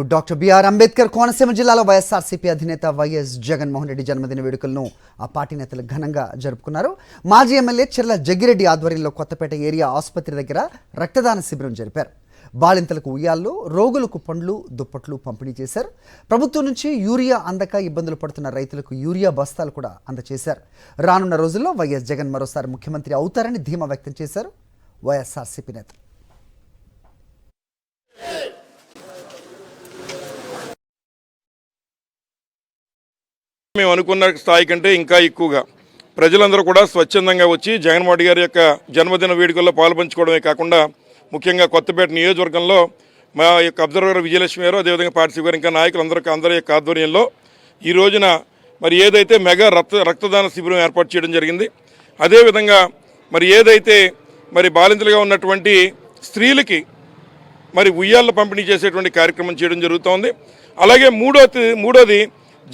Doctor BR Ambedkar Konaseema జిల్లాలో వైఎస్ఆర్సీపీ అధినేత YS Jaganmohan Reddy జన్మదిన వేడుకలను ఆ పార్టీ నేతలు ఘనంగా జరుపుకున్నారు. మాజీ ఎమ్మెల్యే చెర్ల జగ్గిరెడ్డి ఆధ్వర్యంలో కొత్తపేట ఏరియా ఆసుపత్రి దగ్గర రక్తదాన శిబిరం జరిపారు. బాలింతలకు ఉయ్యాల్లో, రోగులకు పండ్లు, దుప్పట్లు పంపిణీ చేశారు. ప్రభుత్వం నుంచి యూరియా అందక ఇబ్బందులు పడుతున్న రైతులకు యూరియా బస్తాలు కూడా అందజేశారు. రానున్న రోజుల్లో వైఎస్ జగన్ మరోసారి ముఖ్యమంత్రి అవుతారని ధీమా వ్యక్తం చేశారు వైఎస్ఆర్సీపీ నేత. మేము అనుకున్న స్థాయి కంటే ఇంకా ఎక్కువగా ప్రజలందరూ కూడా స్వచ్ఛందంగా వచ్చి జగన్మోహన్ రెడ్డి గారి యొక్క జన్మదిన వేడుకల్లో పాల్పంచుకోవడమే కాకుండా ముఖ్యంగా కొత్తపేట నియోజకవర్గంలో మా యొక్క అబ్జర్వర్ విజయలక్ష్మి గారు, అదేవిధంగా పార్టీ గారు, ఇంకా అందరి యొక్క ఆధ్వర్యంలో ఈ రోజున మరి ఏదైతే మెగా రక్తదాన శిబిరం ఏర్పాటు చేయడం జరిగింది. అదేవిధంగా మరి ఏదైతే మరి బాలింతలుగా ఉన్నటువంటి స్త్రీలకి మరి ఉయ్యాళ్ళు పంపిణీ చేసేటువంటి కార్యక్రమం చేయడం జరుగుతోంది. అలాగే మూడోది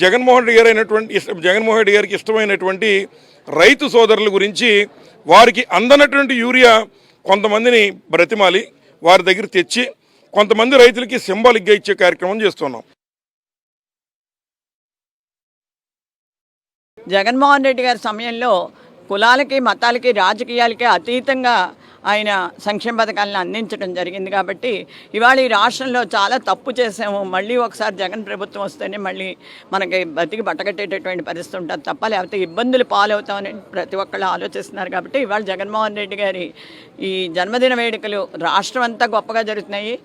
జగన్మోహన్ రెడ్డి గారికి ఇష్టమైనటువంటి రైతు సోదరుల గురించి వారికి అందనటువంటి యూరియా కొంతమందిని బ్రతిమాలి వారి దగ్గర తెచ్చి కొంతమంది రైతులకి సింబాలిక్గా ఇచ్చే కార్యక్రమం చేస్తున్నాం. జగన్మోహన్ రెడ్డి గారి సమయంలో కులాలకి, మతాలకి, రాజకీయాలకి అతీతంగా ఆయన సంక్షేమ పథకాలను అందించడం జరిగింది. కాబట్టి ఇవాళ ఈ రాష్ట్రంలో చాలా తప్పు చేసాము. మళ్ళీ ఒకసారి జగన్ ప్రభుత్వం వస్తేనే మళ్ళీ మనకి బతికి బట్టకట్టేటటువంటి పరిస్థితి ఉంటుంది తప్ప, లేకపోతే ఇబ్బందులు పాలవుతామని ప్రతి ఒక్కళ్ళు ఆలోచిస్తున్నారు. కాబట్టి ఇవాళ జగన్మోహన్ రెడ్డి గారి ఈ జన్మదిన వేడుకలు రాష్ట్రం అంతా గొప్పగా జరుగుతున్నాయి.